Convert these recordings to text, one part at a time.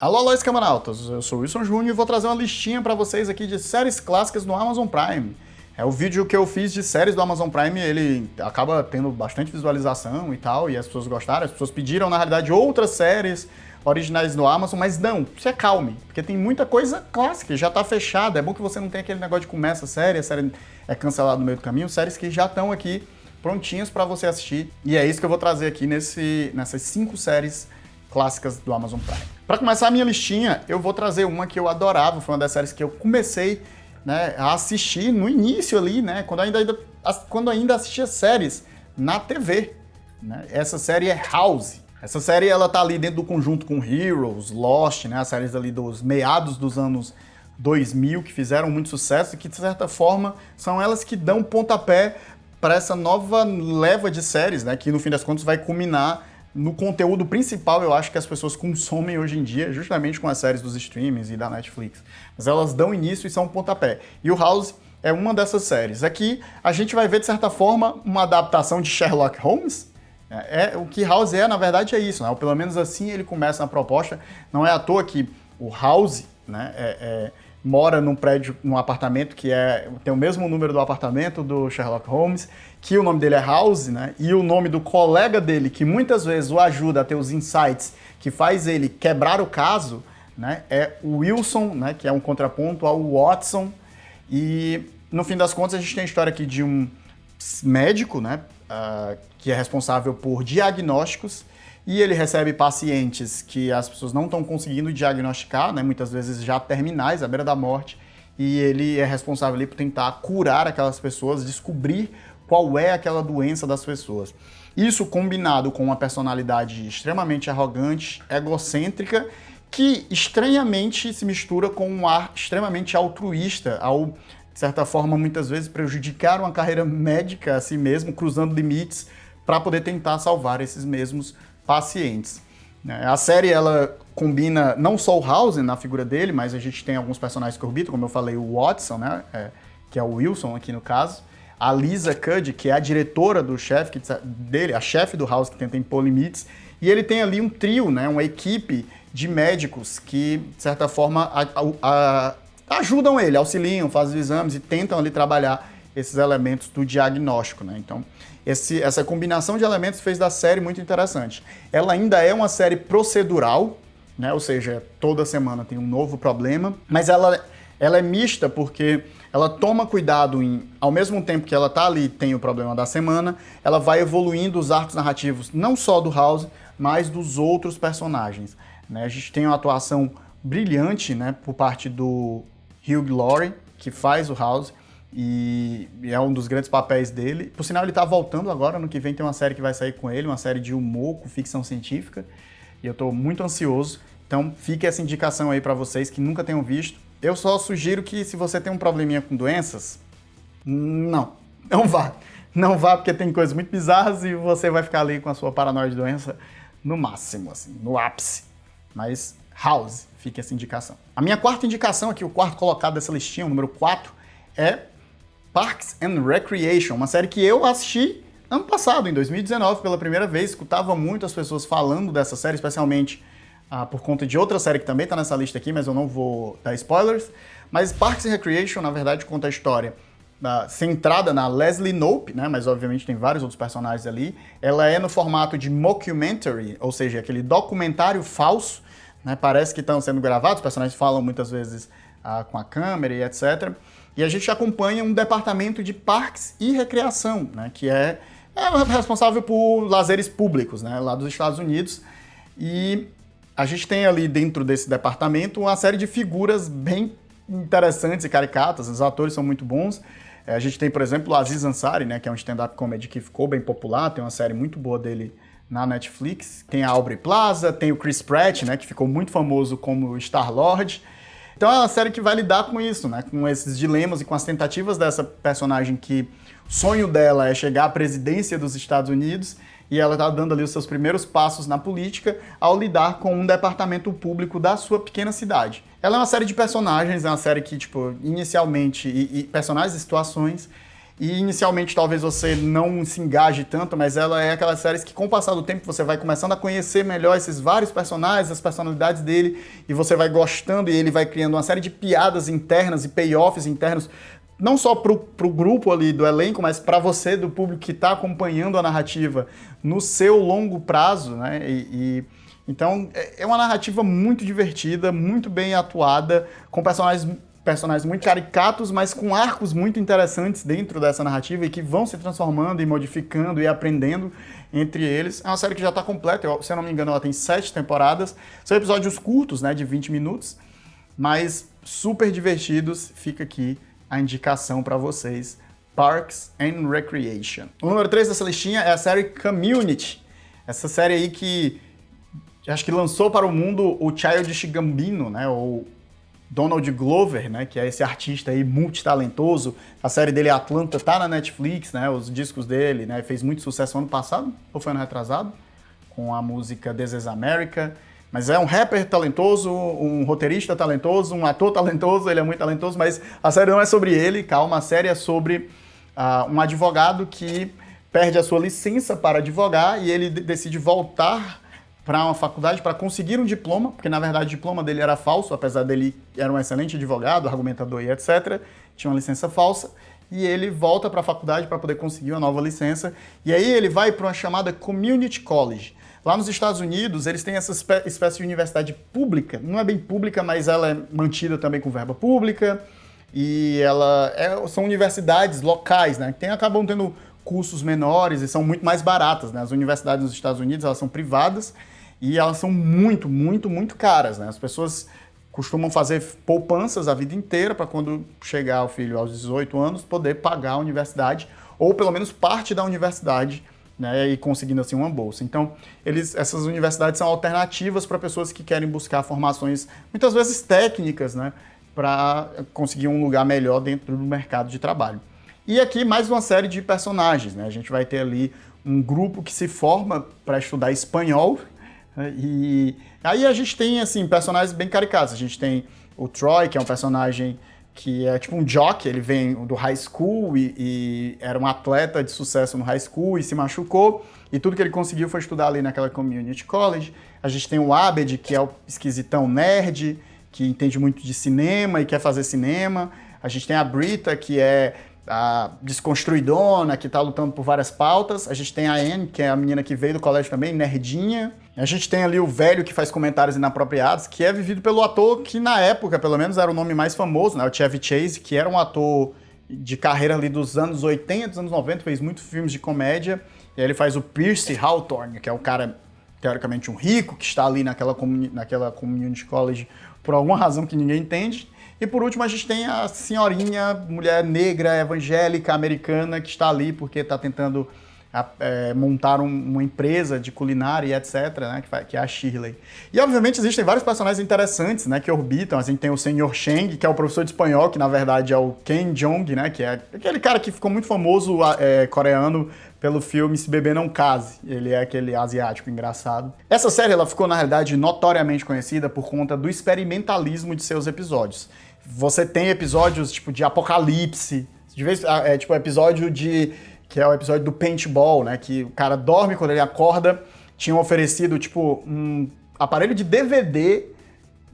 Alô, alô, escamanautas! Eu sou o Wilson Júnior e vou trazer uma listinha para vocês aqui de séries clássicas do Amazon Prime. É o vídeo que eu fiz de séries do Amazon Prime, ele acaba tendo bastante visualização e tal, e as pessoas gostaram, as pessoas pediram, na realidade, outras séries originais do Amazon, mas não, se acalme, porque tem muita coisa clássica, já tá fechada, é bom que você não tenha aquele negócio de começa a série é cancelada no meio do caminho, séries que já estão aqui prontinhas para você assistir, e é isso que eu vou trazer aqui nessas 5 séries clássicas do Amazon Prime. Para começar a minha listinha, eu vou trazer uma que eu adorava, foi uma das séries que eu comecei, né, a assistir no início ali, né, quando ainda assistia séries na TV. Né? Essa série é House. Essa série ela tá ali dentro do conjunto com Heroes, Lost, né, as séries ali dos meados dos anos 2000 que fizeram muito sucesso e que, de certa forma, são elas que dão pontapé para essa nova leva de séries, né, que no fim das contas vai culminar no conteúdo principal, eu acho que as pessoas consomem hoje em dia, justamente com as séries dos streamings e da Netflix. Mas elas dão início e são um pontapé. E o House é uma dessas séries. Aqui a gente vai ver, de certa forma, uma adaptação de Sherlock Holmes. O que House é, na verdade, é isso, né? Ou pelo menos assim ele começa na proposta. Não é à toa que o House, né, mora num prédio, num apartamento que tem o mesmo número do apartamento do Sherlock Holmes, que o nome dele é House, né? E o nome do colega dele, que muitas vezes o ajuda a ter os insights que faz ele quebrar o caso, né? É o Wilson, né? Que é um contraponto ao Watson. E no fim das contas a gente tem a história aqui de um médico, né? Que é responsável por diagnósticos. E ele recebe pacientes que as pessoas não estão conseguindo diagnosticar, né? Muitas vezes já terminais, à beira da morte, e ele é responsável ali por tentar curar aquelas pessoas, descobrir qual é aquela doença das pessoas. Isso combinado com uma personalidade extremamente arrogante, egocêntrica, que estranhamente se mistura com um ar extremamente altruísta, ao, de certa forma, muitas vezes prejudicar uma carreira médica a si mesmo, cruzando limites, para poder tentar salvar esses mesmos pacientes. A série ela combina não só o House na figura dele, mas a gente tem alguns personagens que orbitam, como eu falei, o Watson, né, que é o Wilson aqui no caso, a Lisa Cuddy, que é a diretora do chefe dele, a chefe do House que tenta impor limites, e ele tem ali um trio, né, uma equipe de médicos que, de certa forma, ajudam ele, auxiliam, fazem exames e tentam ali trabalhar esses elementos do diagnóstico, né? Então, essa combinação de elementos fez da série muito interessante. Ela ainda é uma série procedural, né? Ou seja, toda semana tem um novo problema, mas ela é mista porque ela toma cuidado ao mesmo tempo que ela tá ali, tem o problema da semana, ela vai evoluindo os arcos narrativos, não só do House, mas dos outros personagens. Né? A gente tem uma atuação brilhante, né, por parte do Hugh Laurie, que faz o House, e é um dos grandes papéis dele. Por sinal, ele tá voltando agora, no que vem tem uma série que vai sair com ele, uma série de humor com ficção científica, e eu tô muito ansioso. Então fica essa indicação aí pra vocês que nunca tenham visto. Eu só sugiro que se você tem um probleminha com doenças, não vá. Não vá porque tem coisas muito bizarras e você vai ficar ali com a sua paranoia de doença no máximo, assim, no ápice. Mas House, fica essa indicação. A minha quarta indicação aqui, o quarto colocado dessa listinha, o número 4, é Parks and Recreation, uma série que eu assisti ano passado, em 2019, pela primeira vez. Escutava muito as pessoas falando dessa série, especialmente por conta de outra série que também está nessa lista aqui, mas eu não vou dar spoilers. Mas Parks and Recreation, na verdade, conta a história centrada na Leslie Knope, né? Mas obviamente tem vários outros personagens ali. Ela é no formato de mockumentary, ou seja, aquele documentário falso, né? Parece que estão sendo gravados, os personagens falam muitas vezes com a câmera e etc. E a gente acompanha um departamento de parques e recreação, né, que é responsável por lazeres públicos, né, lá dos Estados Unidos. E a gente tem ali dentro desse departamento uma série de figuras bem interessantes e caricatas, os atores são muito bons. A gente tem, por exemplo, o Aziz Ansari, né, que é um stand-up comedy que ficou bem popular, tem uma série muito boa dele na Netflix. Tem a Aubrey Plaza, tem o Chris Pratt, né, que ficou muito famoso como Star-Lord. Então é uma série que vai lidar com isso, né? Com esses dilemas e com as tentativas dessa personagem que o sonho dela é chegar à presidência dos Estados Unidos e ela está dando ali os seus primeiros passos na política ao lidar com um departamento público da sua pequena cidade. Ela é uma série de personagens, é uma série que, tipo, inicialmente, e personagens e situações, E inicialmente talvez você não se engaje tanto, mas ela é aquelas séries que com o passar do tempo você vai começando a conhecer melhor esses vários personagens, as personalidades dele, e você vai gostando e ele vai criando uma série de piadas internas e payoffs internos, não só pro grupo ali do elenco, mas para você, do público que está acompanhando a narrativa no seu longo prazo, né? Então é uma narrativa muito divertida, muito bem atuada, com personagens muito caricatos, mas com arcos muito interessantes dentro dessa narrativa e que vão se transformando e modificando e aprendendo entre eles. É uma série que já está completa, se eu não me engano ela tem 7 temporadas, são episódios curtos, né, de 20 minutos, mas super divertidos. Fica aqui a indicação para vocês, Parks and Recreation. O número 3 dessa listinha é a série Community, essa série aí que acho que lançou para o mundo o Childish Gambino, né, ou Donald Glover, né, que é esse artista aí multitalentoso. A série dele, Atlanta, tá na Netflix, né, os discos dele, né, fez muito sucesso ano passado, ou foi ano retrasado, com a música This Is America. Mas é um rapper talentoso, um roteirista talentoso, um ator talentoso, ele é muito talentoso, mas a série não é sobre ele, calma, a série é sobre um advogado que perde a sua licença para advogar e ele decide voltar para uma faculdade para conseguir um diploma, porque na verdade o diploma dele era falso, apesar dele era um excelente advogado, argumentador e etc. Tinha uma licença falsa, e ele volta para a faculdade para poder conseguir uma nova licença, e aí ele vai para uma chamada Community College. Lá nos Estados Unidos, eles têm essa espécie de universidade pública, não é bem pública, mas ela é mantida também com verba pública, e são universidades locais, né, que acabam tendo cursos menores e são muito mais baratas, né? As universidades nos Estados Unidos, elas são privadas, e elas são muito, muito, muito caras, né? As pessoas costumam fazer poupanças a vida inteira para quando chegar o filho aos 18 anos poder pagar a universidade, ou pelo menos parte da universidade, né? E conseguindo assim uma bolsa. Então, essas universidades são alternativas para pessoas que querem buscar formações, muitas vezes técnicas, né? Para conseguir um lugar melhor dentro do mercado de trabalho. E aqui mais uma série de personagens, né? A gente vai ter ali um grupo que se forma para estudar espanhol, e aí a gente tem, assim, personagens bem caricatos. A gente tem o Troy, que é um personagem que é tipo um jock, ele vem do high school e era um atleta de sucesso no high school e se machucou, e tudo que ele conseguiu foi estudar ali naquela community college. A gente tem o Abed, que é o esquisitão nerd, que entende muito de cinema e quer fazer cinema. A gente tem a Brita, que é a desconstruidona, que tá lutando por várias pautas. A gente tem a Anne, que é a menina que veio do colégio também, nerdinha. A gente tem ali o velho que faz comentários inapropriados, que é vivido pelo ator que na época, pelo menos, era o nome mais famoso, né? O Chevy Chase, que era um ator de carreira ali dos anos 80, dos anos 90, fez muitos filmes de comédia. E aí ele faz o Pierce Hawthorne, que é o cara, teoricamente, um rico, que está ali naquela community college por alguma razão que ninguém entende. E por último a gente tem a senhorinha, mulher negra, evangélica, americana, que está ali porque está tentando montar uma empresa de culinária e etc, né, que é a Shirley. E obviamente existem vários personagens interessantes, né, que orbitam. A gente tem o Senhor Sheng, que é o professor de espanhol, que na verdade é o Ken Jeong, né, que é aquele cara que ficou muito famoso coreano pelo filme Se Beber Não Case. Ele é aquele asiático engraçado. Essa série ela ficou, na realidade, notoriamente conhecida por conta do experimentalismo de seus episódios. Você tem episódios tipo de apocalipse, de vez, tipo episódio que é o episódio do paintball, né? Que o cara dorme, quando ele acorda, tinham oferecido tipo um aparelho de DVD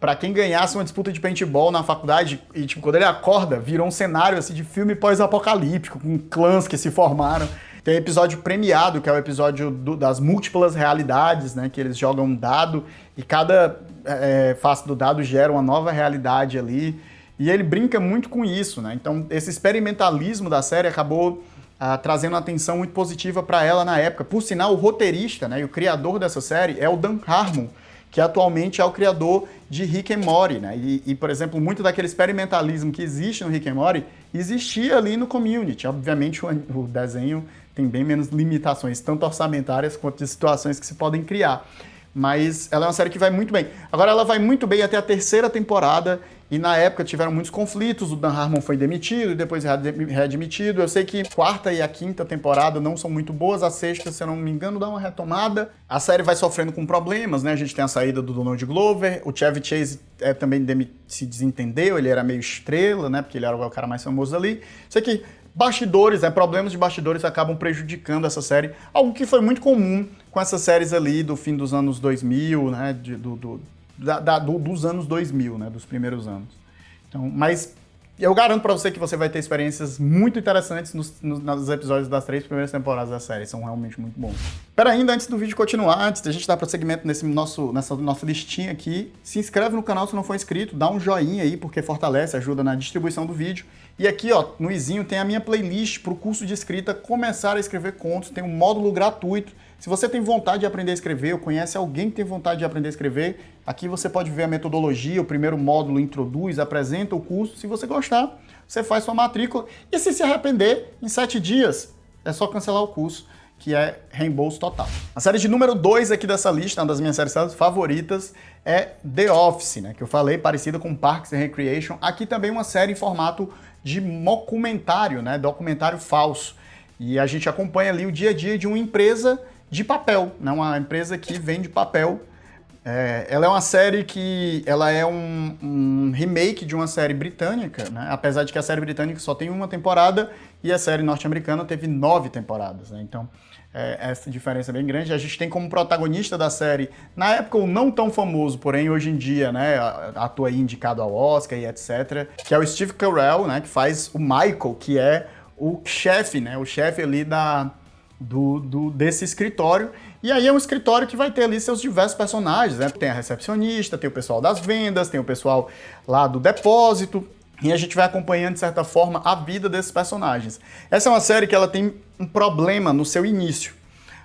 para quem ganhasse uma disputa de paintball na faculdade, e tipo, quando ele acorda, virou um cenário assim de filme pós-apocalíptico, com clãs que se formaram. Tem episódio premiado, que é o episódio das múltiplas realidades, né? Que eles jogam um dado e cada face do dado gera uma nova realidade ali. E ele brinca muito com isso, né? Então, esse experimentalismo da série acabou trazendo uma atenção muito positiva para ela na época. Por sinal, o roteirista, né, e o criador dessa série é o Dan Harmon, que atualmente é o criador de Rick and Morty, né? E, por exemplo, muito daquele experimentalismo que existe no Rick and Morty existia ali no Community. Obviamente, o desenho tem bem menos limitações, tanto orçamentárias quanto de situações que se podem criar. Mas ela é uma série que vai muito bem. Agora, ela vai muito bem até a 3ª temporada, e na época tiveram muitos conflitos, o Dan Harmon foi demitido e depois readmitido. Eu sei que a 4ª e a 5ª temporada não são muito boas, a 6ª, se eu não me engano, dá uma retomada. A série vai sofrendo com problemas, né? A gente tem a saída do Donald Glover, o Chevy Chase também se desentendeu, ele era meio estrela, né? Porque ele era o cara mais famoso ali. Sei que bastidores, problemas de bastidores acabam prejudicando essa série, algo que foi muito comum com essas séries ali do fim dos anos 2000, né, dos anos 2000, né, dos primeiros anos. Então, mas eu garanto pra você que você vai ter experiências muito interessantes nos episódios das 3 primeiras temporadas da série, são realmente muito bons. Pera ainda, antes do vídeo continuar, antes da gente dar prosseguimento nessa nossa listinha aqui, se inscreve no canal se não for inscrito, dá um joinha aí, porque fortalece, ajuda na distribuição do vídeo. E aqui, ó, no izinho tem a minha playlist pro curso de escrita Começar a Escrever Contos, tem um módulo gratuito. Se você tem vontade de aprender a escrever, ou conhece alguém que tem vontade de aprender a escrever, aqui você pode ver a metodologia, o primeiro módulo introduz, apresenta o curso. Se você gostar, você faz sua matrícula. E se arrepender, em 7 dias, é só cancelar o curso, que é reembolso total. A série de número 2 aqui dessa lista, uma das minhas séries favoritas, é The Office, né? Que eu falei, parecida com Parks and Recreation. Aqui também uma série em formato de documentário, né? Documentário falso. E a gente acompanha ali o dia a dia de uma empresa de papel, né? Uma empresa que vende papel. Ela é uma série que ela é um remake de uma série britânica, né? Apesar de que a série britânica só tem uma temporada e a série norte-americana teve 9 temporadas, né? Então, essa diferença é bem grande. A gente tem como protagonista da série, na época o não tão famoso, porém hoje em dia, né, atua aí indicado ao Oscar e etc., que é o Steve Carell, né, que faz o Michael, que é o chefe, né, o chefe ali desse escritório. E aí é um escritório que vai ter ali seus diversos personagens, né? Tem a recepcionista, tem o pessoal das vendas, tem o pessoal lá do depósito, e a gente vai acompanhando, de certa forma, a vida desses personagens. Essa é uma série que ela tem um problema no seu início.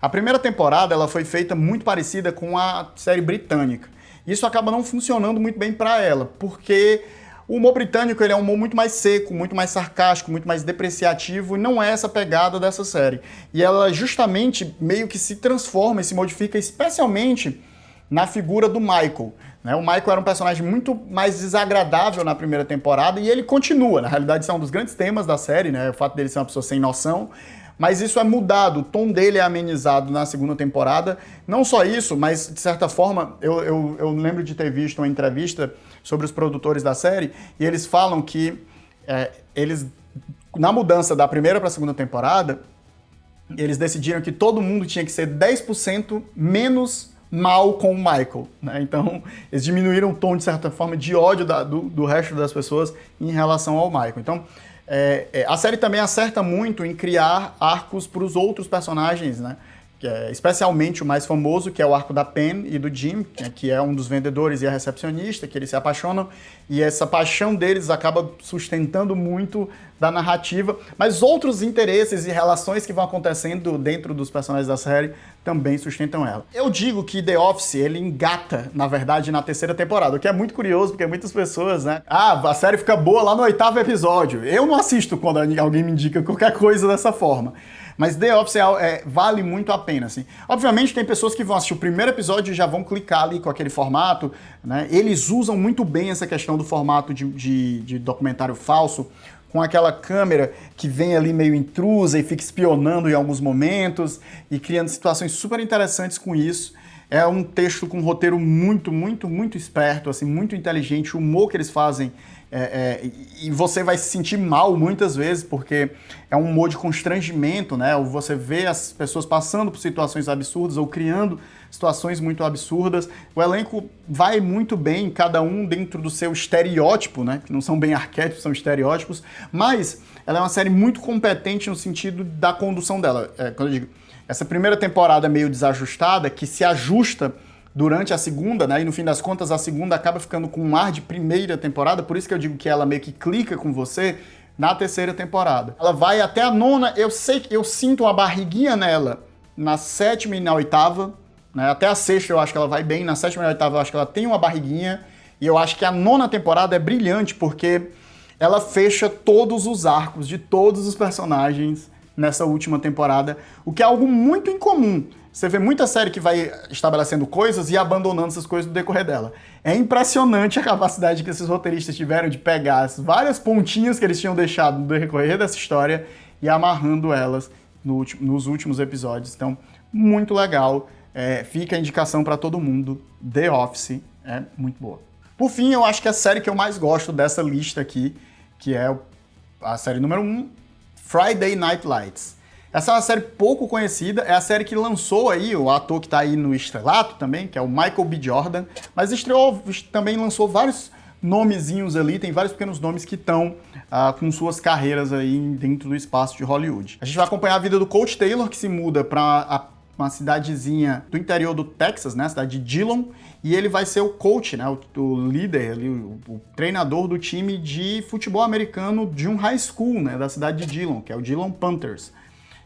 A primeira temporada ela foi feita muito parecida com a série britânica. Isso acaba não funcionando muito bem para ela, porque o humor britânico ele é um humor muito mais seco, muito mais sarcástico, muito mais depreciativo, e não é essa pegada dessa série. E ela justamente meio que se transforma e se modifica especialmente na figura do Michael. Né? O Michael era um personagem muito mais desagradável na primeira temporada e ele continua. Na realidade, isso é um dos grandes temas da série, né? O fato dele ser uma pessoa sem noção. Mas isso é mudado, o tom dele é amenizado na segunda temporada. Não só isso, mas de certa forma, eu lembro de ter visto uma entrevista sobre os produtores da série, e eles falam que eles, na mudança da primeira para a segunda temporada, eles decidiram que todo mundo tinha que ser 10% menos mal com o Michael, né? Então, eles diminuíram o tom, de certa forma, de ódio do resto das pessoas em relação ao Michael. Então, a série também acerta muito em criar arcos para os outros personagens, né? Especialmente o mais famoso, que é o arco da Pen e do Jim, que é um dos vendedores e a recepcionista, que eles se apaixonam, e essa paixão deles acaba sustentando muito da narrativa, mas outros interesses e relações que vão acontecendo dentro dos personagens da série também sustentam ela. Eu digo que The Office, ele engata, na verdade, na terceira temporada, o que é muito curioso, porque muitas pessoas, né, a série fica boa lá no 8º episódio. Eu não assisto quando alguém me indica qualquer coisa dessa forma. Mas The Office vale muito a pena, assim. Obviamente tem pessoas que vão assistir o primeiro episódio e já vão clicar ali com aquele formato, né? Eles usam muito bem essa questão do formato de documentário falso, com aquela câmera que vem ali meio intrusa e fica espionando em alguns momentos e criando situações super interessantes com isso. É um texto com um roteiro muito, muito, muito esperto, assim, muito inteligente. O humor que eles fazem e você vai se sentir mal muitas vezes, porque é um humor de constrangimento, né? Ou você vê as pessoas passando por situações absurdas ou criando situações muito absurdas. O elenco vai muito bem, cada um dentro do seu estereótipo, né? Que não são bem arquétipos, são estereótipos. Mas ela é uma série muito competente no sentido da condução dela. Quando eu digo, essa primeira temporada meio desajustada, que se ajusta durante a segunda, né? E no fim das contas a segunda acaba ficando com um ar de primeira temporada, por isso que eu digo que ela meio que clica com você na terceira temporada. Ela vai até a 9ª, eu sei que eu sinto uma barriguinha nela na 7ª e na 8ª, né? Até a 6ª eu acho que ela vai bem, na 7ª e na 8ª eu acho que ela tem uma barriguinha, e eu acho que a 9ª temporada é brilhante, porque ela fecha todos os arcos de todos os personagens nessa última temporada, o que é algo muito incomum. Você vê muita série que vai estabelecendo coisas e abandonando essas coisas no decorrer dela. É impressionante a capacidade que esses roteiristas tiveram de pegar as várias pontinhas que eles tinham deixado no decorrer dessa história e amarrando elas nos últimos episódios. Então, muito legal. Fica a indicação para todo mundo. The Office é muito boa. Por fim, eu acho que a série que eu mais gosto dessa lista aqui, que é a série número 1, Friday Night Lights. Essa é uma série pouco conhecida, é a série que lançou aí o ator que tá aí no estrelato também, que é o Michael B. Jordan, mas também lançou vários nomezinhos ali, tem vários pequenos nomes que estão com suas carreiras aí dentro do espaço de Hollywood. A gente vai acompanhar a vida do Coach Taylor, que se muda para uma cidadezinha do interior do Texas, né, a cidade de Dillon, e ele vai ser o coach, né, o líder, o treinador do time de futebol americano de um high school, né, da cidade de Dillon, que é o Dillon Panthers.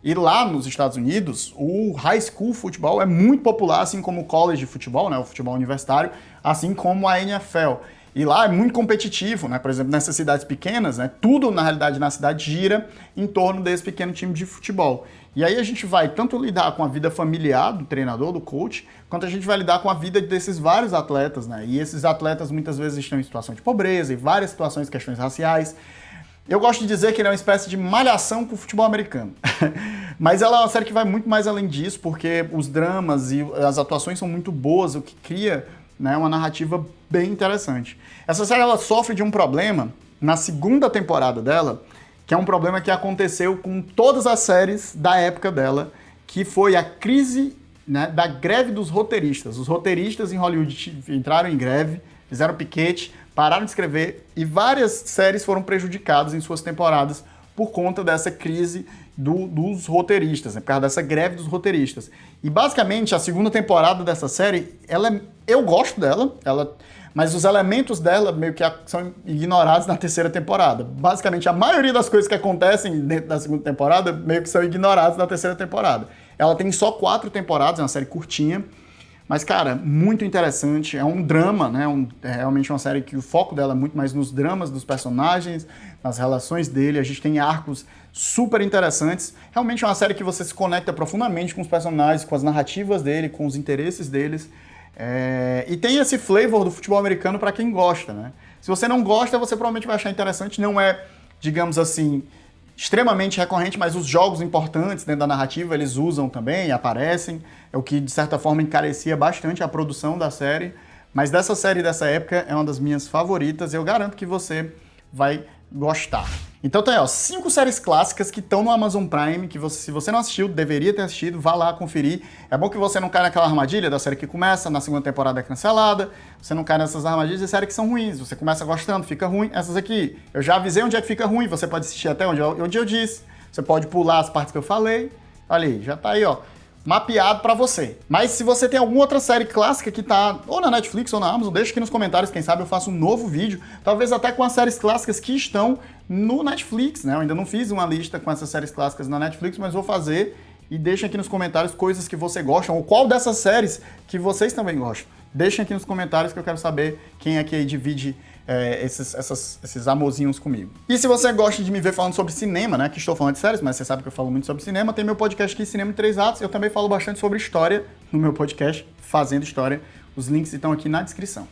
E lá nos Estados Unidos, o high school futebol é muito popular, assim como o college futebol, né, o futebol universitário, assim como a NFL. E lá é muito competitivo, né? Por exemplo, nessas cidades pequenas, né? Tudo, na realidade, na cidade gira em torno desse pequeno time de futebol. E aí a gente vai tanto lidar com a vida familiar do treinador, do coach, quanto a gente vai lidar com a vida desses vários atletas, né? E esses atletas muitas vezes estão em situação de pobreza, e várias situações, questões raciais. Eu gosto de dizer que ele é uma espécie de malhação com o futebol americano. Mas ela é uma série que vai muito mais além disso, porque os dramas e as atuações são muito boas, o que cria, né, uma narrativa bem interessante. Essa série ela sofre de um problema na segunda temporada dela, que é um problema que aconteceu com todas as séries da época dela, que foi a crise, né, da greve dos roteiristas. Os roteiristas em Hollywood entraram em greve, fizeram piquete, pararam de escrever e várias séries foram prejudicadas em suas temporadas por conta dessa crise dos roteiristas, né, por causa dessa greve dos roteiristas. E basicamente a segunda temporada dessa série, eu gosto dela, mas os elementos dela meio que são ignorados na terceira temporada. Basicamente a maioria das coisas que acontecem dentro da segunda temporada meio que são ignoradas na terceira temporada. Ela tem só 4 temporadas, é uma série curtinha, mas, cara, muito interessante, é um drama, né? É realmente uma série que o foco dela é muito mais nos dramas dos personagens, nas relações dele, a gente tem arcos super interessantes. Realmente é uma série que você se conecta profundamente com os personagens, com as narrativas dele, com os interesses deles. E tem esse flavor do futebol americano para quem gosta, né? Se você não gosta, você provavelmente vai achar interessante, não é, digamos assim, extremamente recorrente, mas os jogos importantes dentro da narrativa eles usam também, aparecem, é o que de certa forma encarecia bastante a produção da série, mas dessa série dessa época é uma das minhas favoritas, eu garanto que você vai gostar. Então tá aí, ó, 5 séries clássicas que estão no Amazon Prime, que se você não assistiu, deveria ter assistido, vá lá conferir. É bom que você não caia naquela armadilha da série que começa, na segunda temporada é cancelada, você não cai nessas armadilhas de séries que são ruins, você começa gostando, fica ruim. Essas aqui, eu já avisei onde é que fica ruim, você pode assistir até onde eu disse, você pode pular as partes que eu falei, olha aí, já tá aí, ó, mapeado pra você. Mas se você tem alguma outra série clássica que tá ou na Netflix ou na Amazon, deixa aqui nos comentários, quem sabe eu faço um novo vídeo, talvez até com as séries clássicas que estão no Netflix, né? Eu ainda não fiz uma lista com essas séries clássicas na Netflix, mas vou fazer e deixem aqui nos comentários coisas que você gosta ou qual dessas séries que vocês também gostam. Deixem aqui nos comentários que eu quero saber quem é que aí divide esses amorzinhos comigo. E se você gosta de me ver falando sobre cinema, né, que estou falando de séries, mas você sabe que eu falo muito sobre cinema, tem meu podcast aqui, Cinema em 3 Atos, eu também falo bastante sobre história no meu podcast, Fazendo História. Os links estão aqui na descrição.